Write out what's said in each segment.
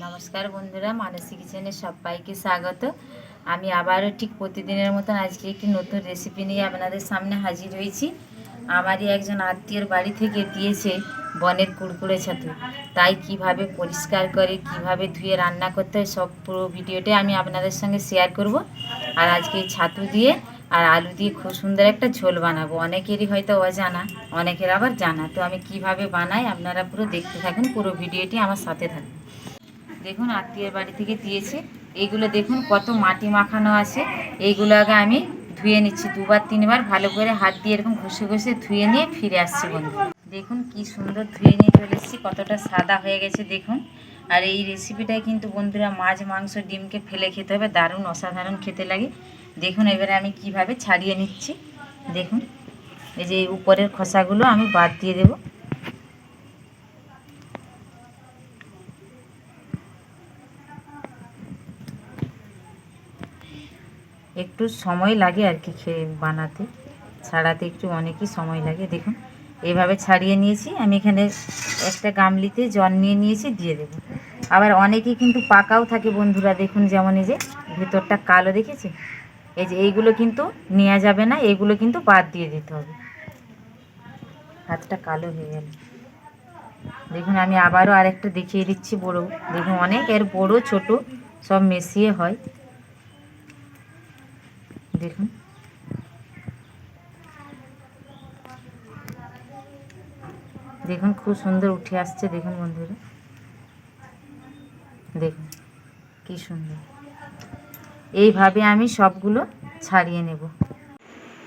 নমস্কার বন্ধুরা, মানসী কিচেনে সবাইকে স্বাগত। আমি আবারও ঠিক প্রতিদিনের মতন আজকে একটি নতুন রেসিপি নিয়ে আপনাদের সামনে হাজির হয়েছি। আমারই একজন আত্মীয়র বাড়ি থেকে দিয়েছে বনের কুড়কুড়ে ছাতু, তাই কিভাবে পরিষ্কার করে কিভাবে ধুয়ে রান্না করতে হয় সব পুরো ভিডিওটাই আমি আপনাদের সঙ্গে শেয়ার করব। আর আজকে এই ছাতু দিয়ে আর আলু দিয়ে খুব সুন্দর একটা ঝোল বানাবো। অনেকেরই হয়তো অজানা, অনেকের আবার জানা। তো আমি কিভাবে বানাই আপনারা পুরো দেখতে থাকুন, পুরো ভিডিওটি আমার সাথে থাকুন। দেখুন আত্মীয়ের বাড়ি থেকে দিয়েছে, এইগুলো দেখুন কত মাটি মাখানো আছে। এইগুলো আগে আমি ধুয়ে নিচ্ছি, দুবার তিনবার ভালো করে হাত দিয়ে এরকম ঘষে ঘষে ধুয়ে নিয়ে ফিরে আসছি বন্ধু। দেখুন কি সুন্দর ধুয়ে নিয়ে চলে এসেছি, কতটা সাদা হয়ে গেছে দেখুন। আর এই রেসিপিটাই কিন্তু বন্ধুরা মাছ মাংস ডিমকে ফেলে খেতে হবে, দারুণ অসাধারণ খেতে লাগে। দেখুন এবারে আমি কিভাবে ছাড়িয়ে নিচ্ছি। দেখুন এই যে উপরের খোসাগুলো আমি বাদ দিয়ে দেবো। একটু সময় লাগে আর কি বানাতে, ছাড়াতে একটু অনেকই সময় লাগে। দেখুন এইভাবে ছাড়িয়ে নিয়েছি। আমি এখানে একটা গামলিতে জল নিয়ে নিয়েছি, দিয়ে দেবো। আবার অনেকেই কিন্তু পাকাও থাকে বন্ধুরা, দেখুন যেমন এই যে ভেতরটা কালো দেখেছি, এই যে এইগুলো কিন্তু নেওয়া যাবে না, এইগুলো কিন্তু বাদ দিয়ে দিতে হবে। হাতটা কালো হয়ে গেল। দেখুন আমি আবারও আরেকটা দেখিয়ে দিচ্ছি বড়। দেখুন অনেক এর বড় ছোট সব মিশিয়ে হয়। দেখুন দেখুন খুব সুন্দর উঠে আসছে। দেখুন বন্ধুরা, দেখুন কি সুন্দর। এইভাবে আমি সবগুলো ছাড়িয়ে নেব।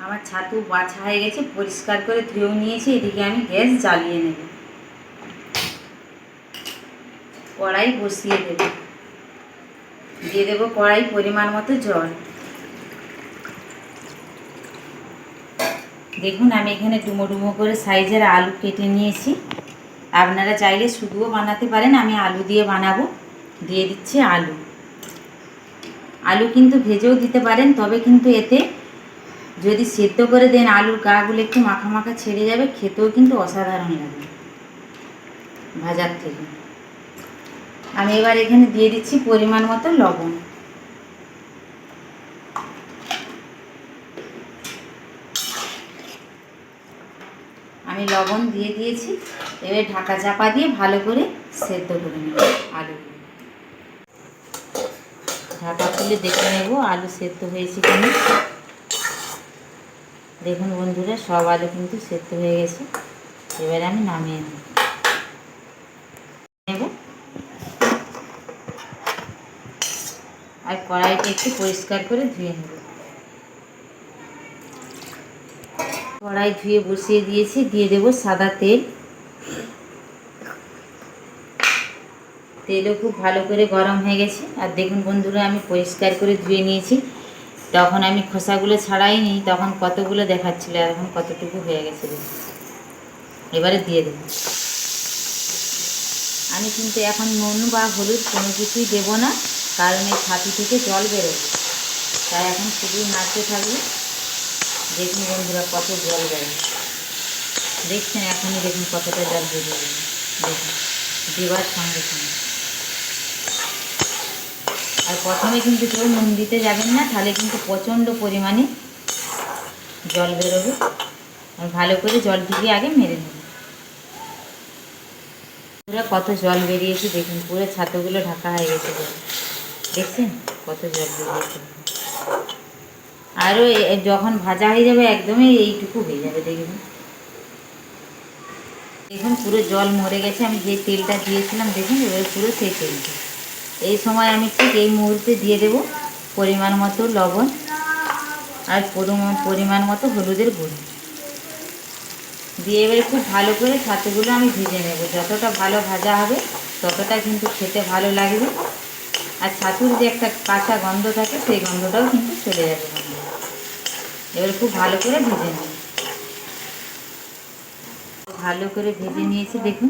আমার ছাতু বাছা হয়ে গেছে, পরিষ্কার করে ধুয়েও নিয়েছি। এদিকে আমি গ্যাস জ্বালিয়ে নেব, কড়াই বসিয়ে দেব, দিয়ে দেবো কড়াই পরিমাণ মতো জল। দেখুন আমি এখানে ডুমো ডুমো করে সাইজের আলু কেটে নিয়েছি। আপনারা চাইলে শুধুও বানাতে পারেন, আমি আলু দিয়ে বানাবো। দিয়ে দিচ্ছি আলু। আলু কিন্তু ভেজেও দিতে পারেন, তবে কিন্তু এতে যদি সেদ্ধ করে দেন আলুর গাগুলো একটু মাখা মাখা ছেড়ে যাবে, খেতেও কিন্তু অসাধারণ লাগবে ভাজার থেকে। আমি এবার এখানে দিয়ে দিচ্ছি পরিমাণ মতো লবণ। আমি লবণ দিয়ে দিয়েছি, এবার ঢাকা চাপা দিয়ে ভালো করে সেদ্ধ করে নেব আলু। ঢাকা খুলে দেখে নেব আলু সেদ্ধ হয়েছে কিনা। দেখুন বন্ধুরা সব আলু কিন্তু সেদ্ধ হয়ে গেছে। এবারে আমি নামিয়ে নেব। আর কড়াইটা একটু পরিষ্কার করে ধুয়ে নেব। কড়াই ধুয়ে বসিয়ে দিয়েছি, দিয়ে দেব সাদা তেল। তেলও খুব ভালো করে গরম হয়ে গেছে। আর দেখুন বন্ধুরা আমি পরিষ্কার করে ধুয়ে নিয়েছি। তখন আমি খোসাগুলো ছাড়াইনি, তখন কতগুলো দেখাচ্ছিল, আর এখন কতটুকু হয়ে গেছে। এবারে দিয়ে দেব। আমি কিন্তু এখন নুন বা হলুদ কোনো কিছুই দেবো না, কারণ এই ছাতু থেকে জল বেরোবে, তাই এখন শুধু নাড়তে থাকবে। দেখুন বন্ধুরা কত জল বেরোবে, দেখছেন এখনই দেখুন কতটা জল বেরিয়ে যাবে। দেখুন দেওয়ার সঙ্গে সঙ্গে। আর প্রথমে কিন্তু কেউ নুন দিতে যাবেন না, তাহলে কিন্তু প্রচণ্ড পরিমাণে জল বেরোবে। আর ভালো করে জল দিয়ে আগে মেরে নেব। পুরো কত জল বেরিয়েছে দেখুন, পুরো ছাতুগুলো ঢাকা হয়ে গেছে। দেখছেন কত জল বেরিয়েছে। আরও যখন ভাজা হয়ে যাবে একদমই এইটুকু হয়ে যাবে। দেখুন দেখুন পুরো জল মরে গেছে। আমি যে তেলটা দিয়েছিলাম দেখুন এবার পুরো সেই তেলটা। এই সময় আমি ঠিক এই মুহূর্তে দিয়ে দেব পরিমাণ মতো লবণ আর পরিমাণ মতো হলুদের গুঁড়ো দিয়ে এবারে খুব ভালো করে ছাতুগুলো আমি ভেজে নেব। যতটা ভালো ভাজা হবে ততটা কিন্তু খেতে ভালো লাগবে। আর ছাতুর যে একটা কাঁচা গন্ধ থাকে সেই গন্ধটাও কিন্তু চলে যাবে। এবারে খুব ভালো করে ভেজে নেব। ভালো করে ভেজে নিয়েছি দেখুন।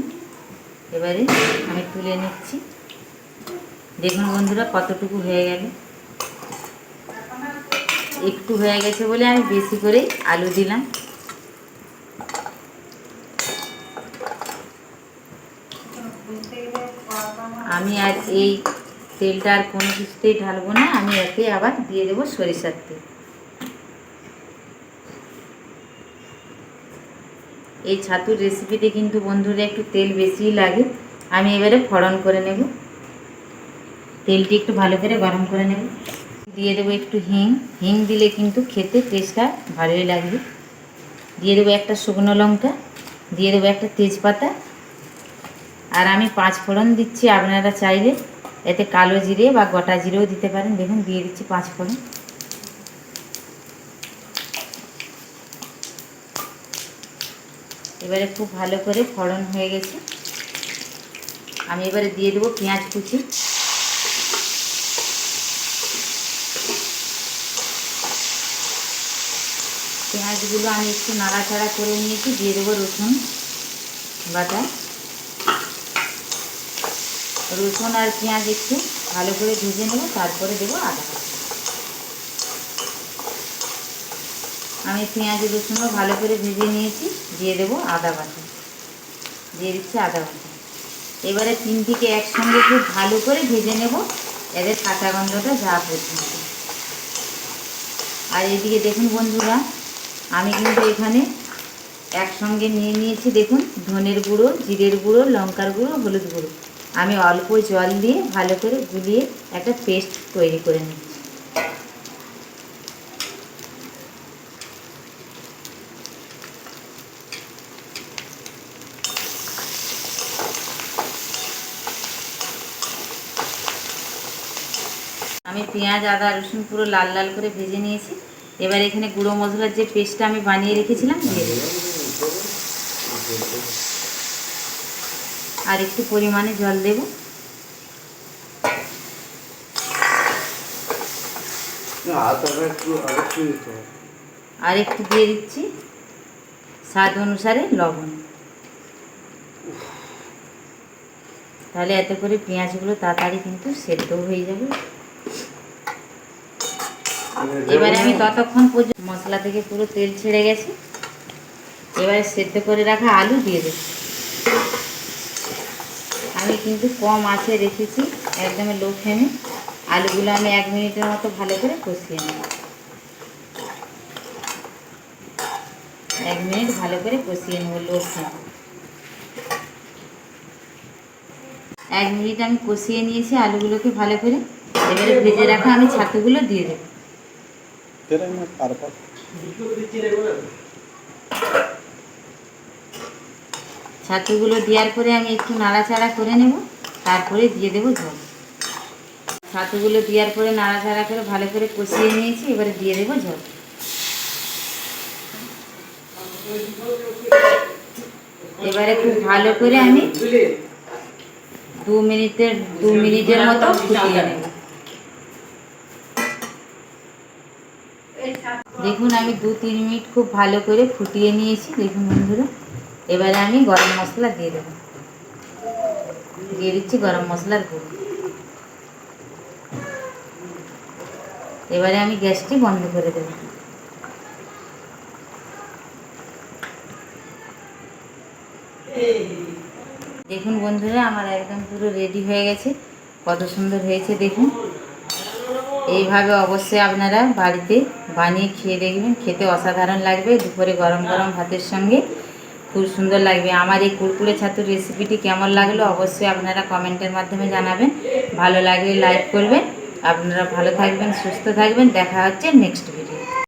এবারে আমি তুলে নিচ্ছি। দেখুন বন্ধুরা কতটুকু হয়ে গেল। একটু হয়ে গেছে বলে আমি বেশি করে আলু দিলাম। আমি আর এই তেলটা আর কোনো কিছুতেই ঢালবো না, আমি এতে আবার দিয়ে দেবো সরিষার তেল। এই ছাতুর রেসিপিতে কিন্তু বন্ধুরা একটু তেল বেশিই লাগে। আমি এবারে ফোড়ন করে নেব, তেলটি একটু ভালো করে গরম করে নেব। দিয়ে দেবো একটু হিং, হিং দিলে কিন্তু খেতে টেস্টটা ভালোই লাগবে। দিয়ে দেবো একটা শুকনো লঙ্কা, দিয়ে দেবো একটা তেজপাতা, আর আমি 5 ফোড়ন দিচ্ছি। আপনারা চাইলে এতে কালো জিরে বা গোটা জিরেও দিতে পারেন। দেখুন দিয়ে দিচ্ছি 5 ফোড়ন। এবারে খুব ভালো করে ফোড়ন হয়ে গেছে, আমি এবারে দিয়ে দেবো পেঁয়াজ কুচি। পেঁয়াজগুলো আমি একটু নাড়াচাড়া করে নিয়েছি। দিয়ে দেবো রসুন বাটা। রসুন আর পেঁয়াজ একটু ভালো করে ভেজে নেব, তারপরে দেবো আদা বাটা। আমি পেঁয়াজ রসুনও ভালো করে ভেজে নিয়েছি। দিয়ে দেবো আদা বাটা, দিয়ে দিচ্ছি আদা বাটা। এবারে 3 থেকে একসঙ্গে খুব ভালো করে ভেজে নেব, এদের কাঁচা গন্ধটা যা পর্যন্ত। আর এদিকে দেখুন বন্ধুরা, আমি কিন্তু এখানে একসঙ্গে নিয়ে নিয়েছি। দেখুন ধনের গুঁড়ো, জিরের গুঁড়ো, লঙ্কার গুঁড়ো, হলুদ গুঁড়ো। আমি অল্প জল দিয়ে ভালো করে গুলিয়ে একটা পেস্ট তৈরি করে নিচ্ছি। আমি পেঁয়াজ আদা রসুন পুরো লাল লাল করে ভেজে নিয়েছি। এবার এখানে গুঁড়ো মশলার যে পেস্টটা আমি বানিয়ে রেখেছিলাম দিয়ে দেব, আর একটু পরিমাণে জল দেব। আর একটু দিয়ে দিচ্ছি স্বাদ অনুসারে লবণ। তাহলে এতে করে পেঁয়াজগুলো তাড়াতাড়ি কিন্তু সেদ্ধ হয়ে যাবে। এবারে আমি ততক্ষণ পর্যন্ত মশলা থেকে পুরো তেল ছেড়ে গেছে। এবারে সেদ্ধ করে রাখা আলু দিয়ে দেব। আমি কিন্তু কম আঁচে রেখেছি, একদম লো ফ্লেমে। আলুগুলো আমি 1 মিনিটের মতো ভালো করে কষিয়ে নেব। 1 মিনিট ভালো করে কষিয়ে নেব লো ফ্লেমে। 1 মিনিট আমি কষিয়ে নিয়েছি আলুগুলোকে ভালো করে। এবারে ভেজে রাখা আমি ছাতুগুলো দিয়ে দেব। ছাতুগুলো দেওয়ার পরে আমি একটু নাড়াচাড়া করে নেব, তারপরে দিয়ে দেবো জল। ছাতুগুলো দেওয়ার পরে নাড়াচাড়া করে ভালো করে কষিয়ে নিয়েছি। এবারে দিয়ে দেবো জল। এবারে খুব ভালো করে আমি 2 মিনিটের মতো ফুটিয়ে নেব। দেখুন আমি 2-3 মিনিট খুব ভালো করে ফুটিয়ে নিয়েছি। দেখুন বন্ধুরা, এবারে আমি গরম মশলা দিয়ে দেবো। দিয়ে দিচ্ছি গরম মশলার গুঁড়ো। এবারে আমি গ্যাসটি বন্ধ করে দেব। দেখুন বন্ধুরা, আমার একদম পুরো রেডি হয়ে গেছে। কত সুন্দর হয়েছে দেখুন। এইভাবে অবশ্যই আপনারা বাড়িতে বানিয়ে খেয়ে দেখবেন, খেতে অসাধারণ লাগবে। দুপুরে গরম গরম ভাতের সঙ্গে খুব সুন্দর লাগবে। আমার এই কুড়কুড়ে ছাতুর রেসিপিটি কেমন লাগলো অবশ্যই আপনারা কমেন্টের মাধ্যমে জানাবেন। ভালো লাগলে লাইক করবেন। আপনারা ভালো থাকবেন, সুস্থ থাকবেন। দেখা হচ্ছে নেক্সট ভিডিও।